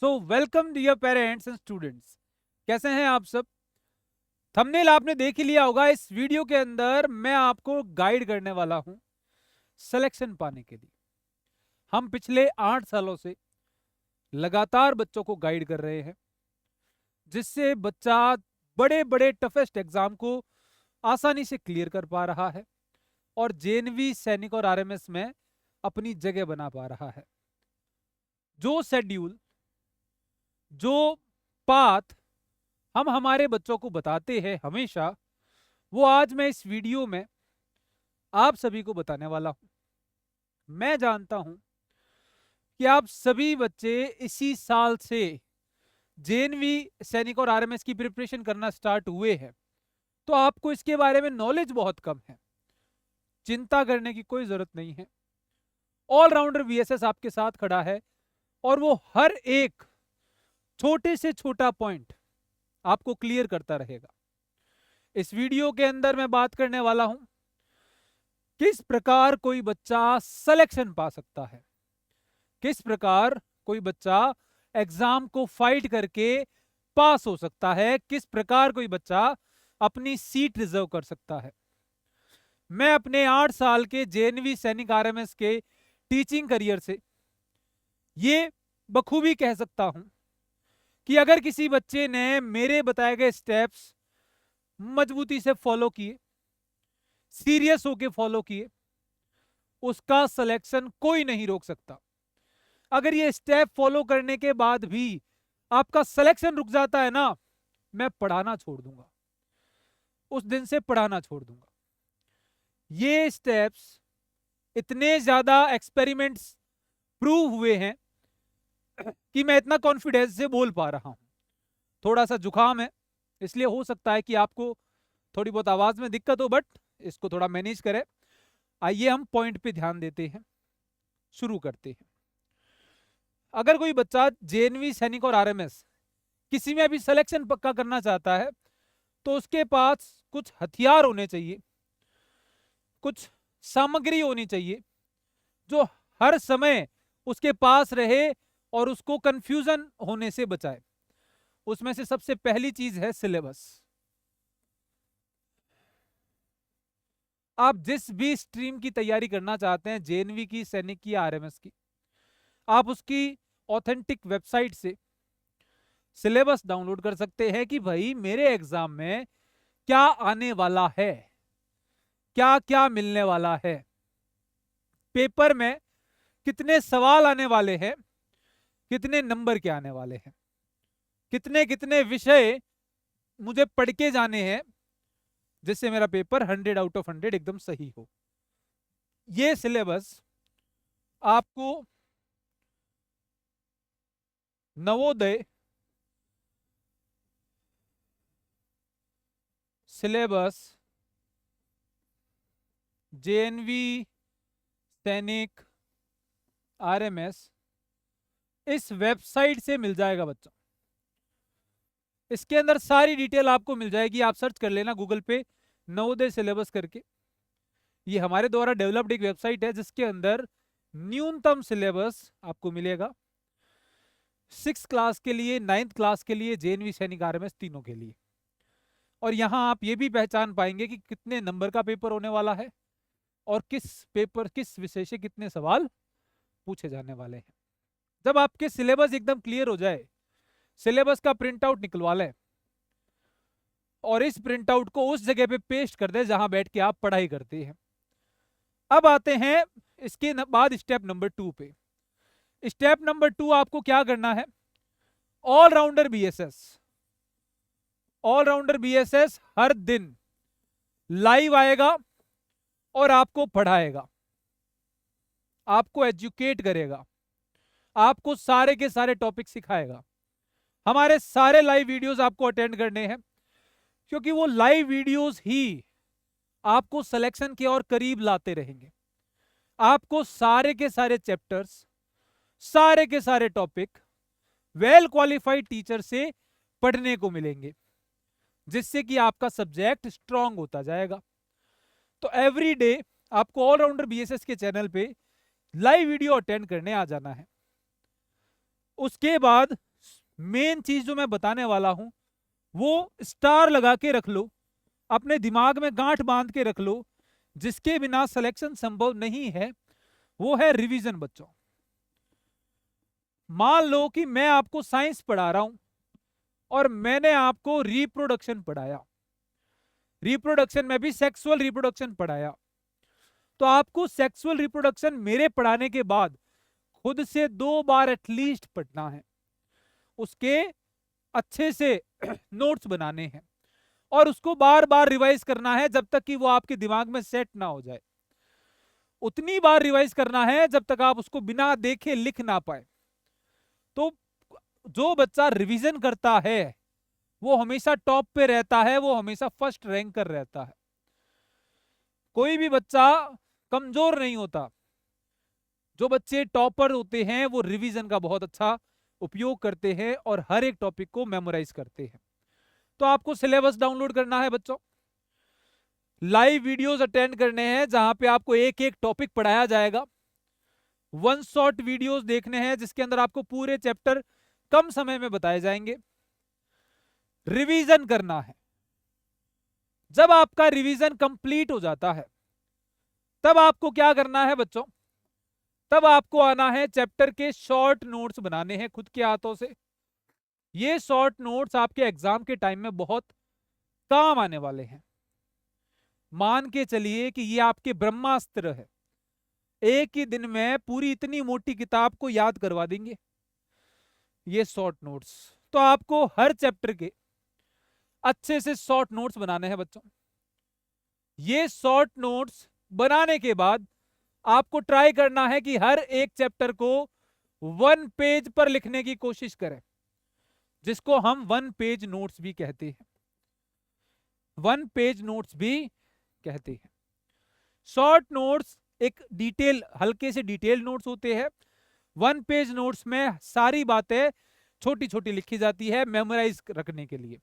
So welcome dear parents and students. कैसे हैं आप सब? थंबनेल आपने देख ही लिया होगा। इस वीडियो के अंदर मैं आपको गाइड करने वाला हूं सिलेक्शन पाने के लिए। हम पिछले 8 सालों से लगातार बच्चों को गाइड कर रहे हैं, जिससे बच्चा बड़े बड़े टफेस्ट एग्जाम को आसानी से क्लियर कर पा रहा है और जेएनवी, सैनिक और आरएमएस में अपनी जगह बना पा रहा है। जो शेड्यूल, जो पाथ हम हमारे बच्चों को बताते हैं हमेशा, वो आज मैं इस वीडियो में आप सभी को बताने वाला हूं। मैं जानता हूं कि आप सभी बच्चे इसी साल से जेएनवी, सैनिक और आरएमएस की प्रिपरेशन करना स्टार्ट हुए हैं, तो आपको इसके बारे में नॉलेज बहुत कम है। चिंता करने की कोई जरूरत नहीं है। ऑलराउंडर वीएसएस आपके साथ खड़ा है और वो हर एक छोटे से छोटा पॉइंट आपको क्लियर करता रहेगा। इस वीडियो के अंदर मैं बात करने वाला हूं किस प्रकार कोई बच्चा सिलेक्शन पा सकता है, किस प्रकार कोई बच्चा एग्जाम को फाइट करके पास हो सकता है, किस प्रकार कोई बच्चा अपनी सीट रिजर्व कर सकता है। मैं अपने 8 साल के जेएनवी, सैनिक, आरएमएस के टीचिंग करियर से ये बखूबी कह सकता हूं कि अगर किसी बच्चे ने मेरे बताए गए स्टेप्स मजबूती से फॉलो किए, सीरियस होके फॉलो किए, उसका सिलेक्शन कोई नहीं रोक सकता। अगर ये स्टेप फॉलो करने के बाद भी आपका सिलेक्शन रुक जाता है ना, मैं पढ़ाना छोड़ दूंगा, उस दिन से पढ़ाना छोड़ दूंगा। ये स्टेप्स इतने ज्यादा एक्सपेरिमेंट्स प्रूव हुए हैं कि मैं इतना कॉन्फिडेंस से बोल पा रहा हूं। थोड़ा सा जुकाम है, इसलिए हो सकता है कि आपको थोड़ी बहुत आवाज में दिक्कत हो, बट इसको थोड़ा मैनेज करें। आइए हम पॉइंट पे ध्यान देते हैं, शुरू करते हैं। अगर कोई बच्चा जेएनवी, सैनिक और आरएमएस किसी में अभी सिलेक्शन पक्का करना चाहता है, तो उसके पास कुछ हथियार होने चाहिए, कुछ सामग्री होनी चाहिए जो हर समय उसके पास रहे और उसको कंफ्यूजन होने से बचाए। उसमें से सबसे पहली चीज है सिलेबस। आप जिस भी स्ट्रीम की तैयारी करना चाहते हैं, जेएनवी की, सैनिक की, आरएमएस की, आप उसकी ऑथेंटिक वेबसाइट से सिलेबस डाउनलोड कर सकते हैं कि भाई मेरे एग्जाम में क्या आने वाला है, क्या क्या मिलने वाला है, पेपर में कितने सवाल आने वाले हैं, कितने नंबर के आने वाले हैं, कितने कितने विषय मुझे पढ़ के जाने हैं जिससे मेरा पेपर 100 आउट ऑफ 100 एकदम सही हो। ये सिलेबस आपको नवोदय सिलेबस, जेएनवी, सैनिक, आरएमएस इस वेबसाइट से मिल जाएगा बच्चों। इसके अंदर सारी डिटेल आपको मिल जाएगी। आप सर्च कर लेना गूगल पे नवोदय सिलेबस करके। ये हमारे द्वारा डेवलप्ड एक वेबसाइट है जिसके अंदर न्यूनतम सिलेबस आपको मिलेगा 6th क्लास के लिए, 9th क्लास के लिए, जेएनवी, सैनिक, आरएमएस तीनों के लिए। और यहां आप ये भी पहचान पाएंगे कि कितने नंबर का पेपर होने वाला है और किस विषय से कितने सवाल पूछे जाने वाले हैं। जब आपके सिलेबस एकदम क्लियर हो जाए, सिलेबस का प्रिंट आउट निकलवा लें और इस प्रिंट आउट को उस जगह पे पेस्ट कर दे जहां बैठ के आप पढ़ाई करते हैं। अब आते हैं इसके बाद स्टेप नंबर 2 पे। स्टेप नंबर 2 आपको क्या करना है? All rounder BSS. ऑलराउंडर बीएसएस हर दिन लाइव आएगा और आपको पढ़ाएगा, आपको एजुकेट करेगा, आपको सारे के सारे टॉपिक सिखाएगा। हमारे सारे लाइव वीडियोस आपको अटेंड करने हैं, क्योंकि वो लाइव वीडियोस ही आपको सिलेक्शन के और करीब लाते रहेंगे। आपको सारे के सारे चैप्टर्स, सारे के सारे टॉपिक वेल क्वालिफाइड टीचर से पढ़ने को मिलेंगे, जिससे कि आपका सब्जेक्ट स्ट्रांग होता जाएगा। तो एवरी डे आपको ऑलराउंडर बीएसएस के चैनल पे लाइव वीडियो अटेंड करने आ जाना है। उसके बाद मेन चीज जो मैं बताने वाला हूं वो स्टार लगा के रख लो, अपने दिमाग में गांठ बांध के रख लो, जिसके बिना सिलेक्शन संभव नहीं है, वो है रिवीजन बच्चों। मान लो कि मैं आपको साइंस पढ़ा रहा हूं और मैंने आपको रिप्रोडक्शन पढ़ाया, रिप्रोडक्शन में भी सेक्सुअल रिप्रोडक्शन पढ़ाया, तो आपको सेक्सुअल रिप्रोडक्शन मेरे पढ़ाने के बाद खुद से 2 बार एटलीस्ट पढ़ना है, उसके अच्छे से नोट्स बनाने हैं और उसको बार बार रिवाइज करना है जब तक कि वो आपके दिमाग में सेट ना हो जाए। उतनी बार रिवाइज करना है जब तक आप उसको बिना देखे लिख ना पाए। तो जो बच्चा रिवीजन करता है वो हमेशा टॉप पे रहता है, वो हमेशा फर्स्ट रैंकर रहता है। कोई भी बच्चा कमजोर नहीं होता। जो बच्चे टॉपर होते हैं वो रिवीजन का बहुत अच्छा उपयोग करते हैं और हर एक टॉपिक को मेमोराइज करते हैं। तो आपको सिलेबस डाउनलोड करना है बच्चों, लाइव वीडियोस अटेंड करने हैं जहां पे आपको एक एक टॉपिक पढ़ाया जाएगा, वन शॉट वीडियोस देखने हैं जिसके अंदर आपको पूरे चैप्टर कम समय में बताए जाएंगे। रिवीजन करना है। जब आपका रिवीजन कंप्लीट हो जाता है तब आपको क्या करना है बच्चों, तब आपको आना है चैप्टर के शॉर्ट नोट्स बनाने हैं खुद के हाथों से। ये शॉर्ट नोट्स आपके एग्जाम के टाइम में बहुत काम आने वाले हैं। मान के चलिए कि ये आपके ब्रह्मास्त्र है, एक ही दिन में पूरी इतनी मोटी किताब को याद करवा देंगे ये शॉर्ट नोट्स। तो आपको हर चैप्टर के अच्छे से शॉर्ट नोट्स बनाने हैं बच्चों। ये शॉर्ट नोट्स बनाने के बाद आपको ट्राई करना है कि हर एक चैप्टर को 1 पेज पर लिखने की कोशिश करें, जिसको हम 1 पेज नोट्स भी कहते हैं। 1 पेज नोट्स भी कहते हैं। शॉर्ट नोट्स एक डिटेल, हल्के से डिटेल नोट्स होते हैं। 1 पेज नोट्स में सारी बातें छोटी छोटी लिखी जाती है मेमोराइज रखने के लिए।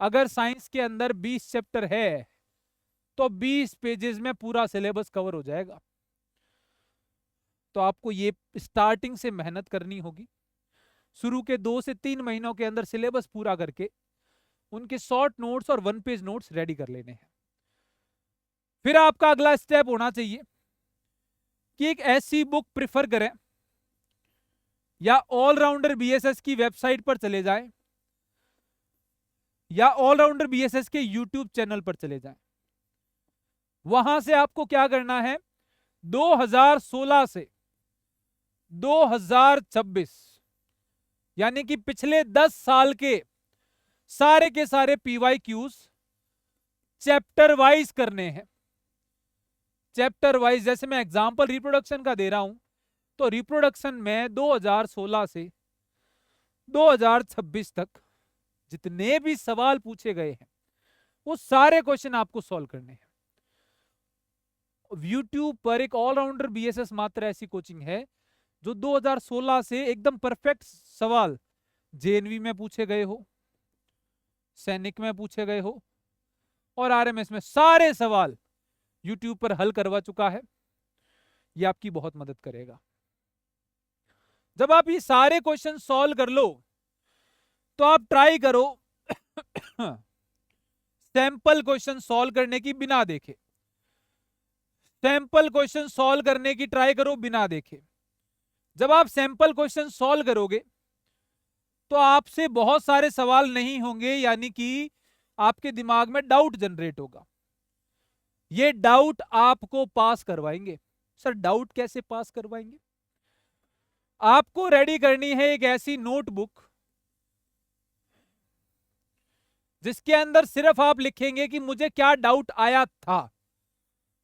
अगर साइंस के अंदर 20 चैप्टर है तो 20 पेजेस में पूरा सिलेबस कवर हो जाएगा। तो आपको ये स्टार्टिंग से मेहनत करनी होगी। शुरू के 2 से 3 महीनों के अंदर सिलेबस पूरा करके उनके शॉर्ट नोट्स और 1 पेज नोट्स रेडी कर लेने हैं। फिर आपका अगला स्टेप होना चाहिए कि एक ऐसी बुक प्रिफर करें या ऑलराउंडर बीएसएस की वेबसाइट पर चले जाएं या ऑलराउंडर बीएसएस के यूट्यूब चैनल पर चले जाएं। वहां से आपको क्या करना है, 2016 से 2026 यानी कि पिछले 10 साल के सारे पीवाईक्यूज चैप्टर वाइज करने हैं। चैप्टर वाइज, जैसे मैं एग्जांपल रिप्रोडक्शन का दे रहा हूं, तो रिप्रोडक्शन में 2016 से 2026 तक जितने भी सवाल पूछे गए हैं वो सारे क्वेश्चन आपको सॉल्व करने हैं। यूट्यूब पर एक ऑलराउंडर बीएसएस मात्र ऐसी कोचिंग है जो 2016 से एकदम परफेक्ट सवाल जेएनवी में पूछे गए हो, सैनिक में पूछे गए हो और आरएमएस में सारे सवाल यूट्यूब पर हल करवा चुका है। यह आपकी बहुत मदद करेगा। जब आप ये सारे क्वेश्चन सॉल्व कर लो तो आप ट्राई करो सैंपल क्वेश्चन सॉल्व करने की बिना देखे, सैंपल क्वेश्चन सॉल्व करने की ट्राई करो बिना देखे। जब आप सैंपल क्वेश्चन सॉल्व करोगे तो आपसे बहुत सारे सवाल नहीं होंगे, यानी कि आपके दिमाग में डाउट जनरेट होगा। ये डाउट आपको पास करवाएंगे। सर डाउट कैसे पास करवाएंगे? आपको रेडी करनी है एक ऐसी नोटबुक जिसके अंदर सिर्फ आप लिखेंगे कि मुझे क्या डाउट आया था।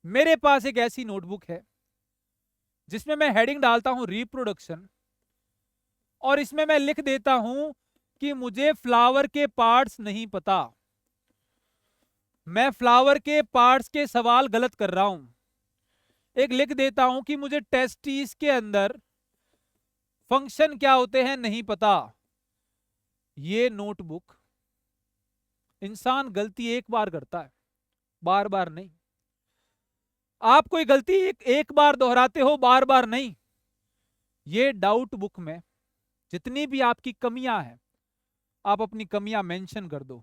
मेरे पास एक ऐसी नोटबुक है जिसमें मैं हेडिंग डालता हूं रिप्रोडक्शन और इसमें मैं लिख देता हूं कि मुझे फ्लावर के पार्ट्स नहीं पता, मैं फ्लावर के पार्ट्स के सवाल गलत कर रहा हूं। एक लिख देता हूं कि मुझे टेस्टिस के अंदर फंक्शन क्या होते हैं नहीं पता। ये नोटबुक, इंसान गलती एक बार करता है, बार बार नहीं। आप कोई गलती एक बार दोहराते हो, बार बार नहीं। ये डाउट बुक में जितनी भी आपकी कमियां हैं, आप अपनी कमियां मेंशन कर दो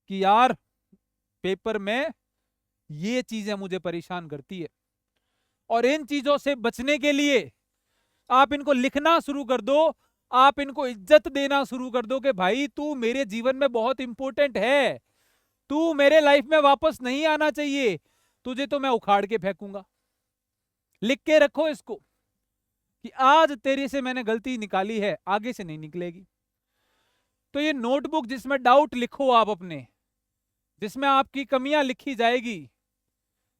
कि यार पेपर में ये चीजें मुझे परेशान करती है, और इन चीजों से बचने के लिए आप इनको लिखना शुरू कर दो। आप इनको इज्जत देना शुरू कर दो कि भाई तू मेरे जीवन में बहुत इंपॉर्टेंट है, तू मेरे लाइफ में वापस नहीं आना चाहिए, तुझे तो मैं उखाड़ के फेंकूंगा। लिख के रखो इसको कि आज तेरे से मैंने गलती निकाली है, आगे से नहीं निकलेगी। तो ये नोटबुक जिसमें डाउट लिखो आप अपने, जिसमें आपकी कमियां लिखी जाएगी,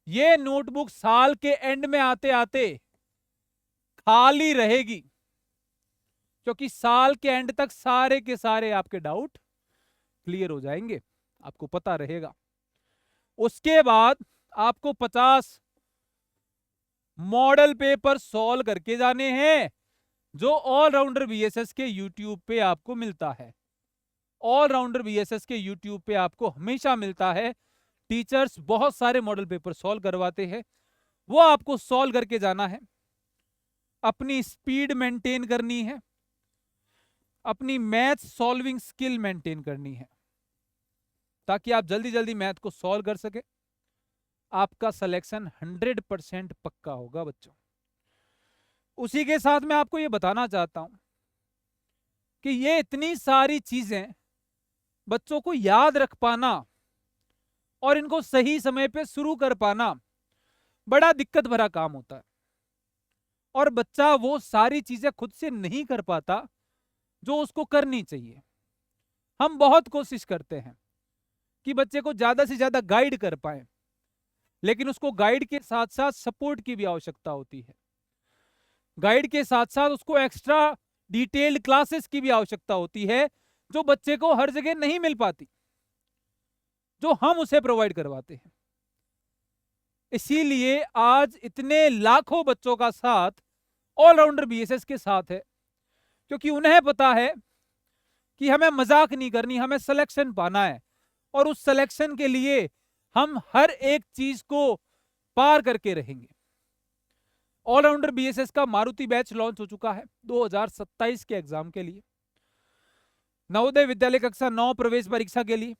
ये नोटबुक साल के एंड में आते आते खाली रहेगी, क्योंकि साल के एंड तक सारे के सारे आपके डाउट क्लियर हो जाएंगे, आपको पता रहेगा। उसके बाद आपको 50 मॉडल पेपर सॉल्व करके जाने हैं, जो ऑलराउंडर बीएसएस के यूट्यूब पे आपको मिलता है। ऑलराउंडर बीएसएस के यूट्यूब पे आपको हमेशा मिलता है। टीचर्स बहुत सारे मॉडल पेपर सॉल्व करवाते हैं, वो आपको सॉल्व करके जाना है। अपनी स्पीड मेंटेन करनी है, अपनी मैथ सॉल्विंग स्किल मेंटेन करनी है, ताकि आप जल्दी जल्दी मैथ को सॉल्व कर सके। आपका सिलेक्शन 100% पक्का होगा बच्चों। उसी के साथ मैं आपको ये बताना चाहता हूं कि ये इतनी सारी चीजें बच्चों को याद रख पाना और इनको सही समय पे शुरू कर पाना बड़ा दिक्कत भरा काम होता है, और बच्चा वो सारी चीजें खुद से नहीं कर पाता जो उसको करनी चाहिए। हम बहुत कोशिश करते हैं कि बच्चे को ज्यादा से ज्यादा गाइड कर पाए, लेकिन उसको गाइड के साथ साथ सपोर्ट की भी आवश्यकता होती है। गाइड के साथ साथ उसको एक्स्ट्रा डिटेल्ड क्लासेस की भी आवश्यकता होती है, जो बच्चे को हर जगह नहीं मिल पाती, जो हम उसे प्रोवाइड करवाते हैं। इसीलिए आज इतने लाखों बच्चों का साथ ऑलराउंडर बीएसएस के साथ है, क्योंकि उन्हें पता है कि हमें मजाक नहीं करनी, हमें सिलेक्शन पाना है, और उस सिलेक्शन के लिए हम हर एक चीज को पार करके रहेंगे। ऑलराउंडर बीएसएस का मारुति बैच लॉन्च हो चुका है 2027 के एग्जाम के लिए, नवोदय विद्यालय कक्षा 9 प्रवेश परीक्षा के लिए।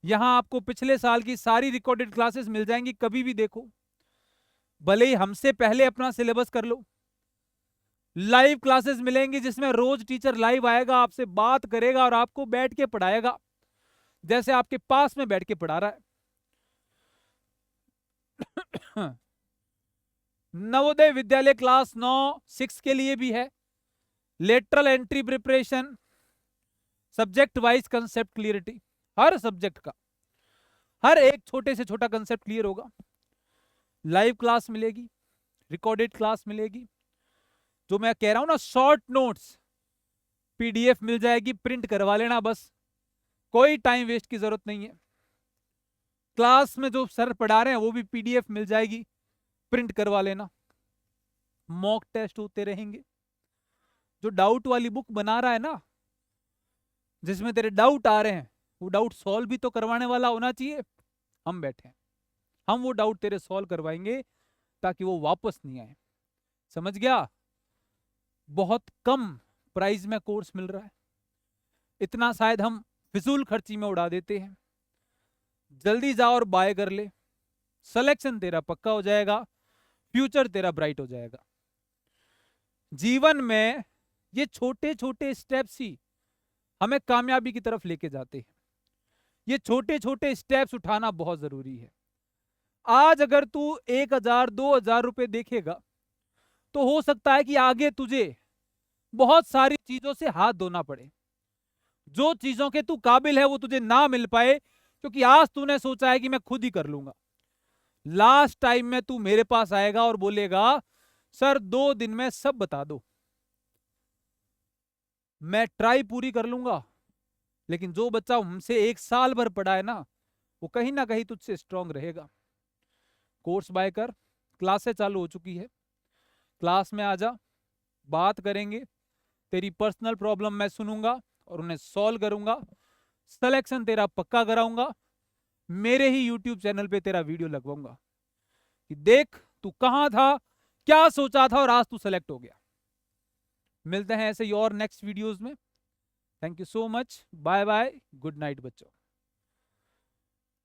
यहां आपको पिछले साल की सारी रिकॉर्डेड क्लासेस मिल जाएंगी, कभी भी देखो, भले ही हमसे पहले अपना सिलेबस कर लो। लाइव क्लासेस मिलेंगी, जिसमें रोज टीचर लाइव आएगा, आपसे बात करेगा और आपको बैठ के पढ़ाएगा, जैसे आपके पास में बैठ के पढ़ा रहा है। नवोदय विद्यालय क्लास 9 6 के लिए भी है lateral entry preparation, subject wise concept clarity. हर सब्जेक्ट का हर एक छोटे से छोटा कंसेप्ट क्लियर होगा। लाइव क्लास मिलेगी, रिकॉर्डेड क्लास मिलेगी, जो मैं कह रहा हूं ना, शॉर्ट नोट्स पीडीएफ मिल जाएगी, प्रिंट करवा लेना बस, कोई टाइम वेस्ट की जरूरत नहीं है। क्लास में जो सर पढ़ा रहे हैं वो भी पीडीएफ मिल जाएगी, प्रिंट करवा लेना। मॉक टेस्ट होते रहेंगे। जो डाउट वाली बुक बना रहा है ना, जिसमें तेरे डाउट आ रहे हैं, वो डाउट सॉल्व भी तो करवाने वाला होना चाहिए। हम बैठे हैं, हम वो डाउट तेरे सॉल्व करवाएंगे ताकि वो वापस नहीं आए। समझ गया? बहुत कम प्राइस में कोर्स मिल रहा है, इतना शायद हम फिजूल खर्ची में उड़ा देते हैं। जल्दी जा और बाय कर ले, सिलेक्शन तेरा पक्का हो जाएगा, फ्यूचर तेरा ब्राइट हो जाएगा। जीवन में ये छोटे छोटे स्टेप्स ही हमें कामयाबी की तरफ लेके जाते हैं। ये छोटे छोटे स्टेप्स उठाना बहुत जरूरी है। आज अगर तू 1000-2000 रुपए देखेगा, तो हो सकता है कि आगे तुझे बहुत सारी चीजों से हाथ धोना पड़े, जो चीजों के तू काबिल है वो तुझे ना मिल पाए, क्योंकि आज तूने सोचा है कि मैं खुद ही कर लूंगा। लास्ट टाइम में तू मेरे पास आएगा और बोलेगा सर 2 दिन में सब बता दो, मैं ट्राई पूरी कर लूंगा। लेकिन जो बच्चा हमसे 1 साल भर पढ़ा है ना, वो कहीं ना कहीं तुझसे स्ट्रांग रहेगा। कोर्स बाय कर, क्लासें चालू हो चुकी है, क्लास में आ जा, बात करेंगे, तेरी पर्सनल प्रॉब्लम मैं सुनूंगा और उन्हें सॉल्व करूंगा। सिलेक्शन तेरा पक्का कराऊंगा, मेरे ही यूट्यूब चैनल पे तेरा वीडियो लगवाऊंगा कि देख तू कहां था, क्या सोचा था और आज तू सेलेक्ट हो गया। मिलते हैं ऐसे ही और नेक्स्ट वीडियोस में। Thank you so much, bye bye, good night बच्चों।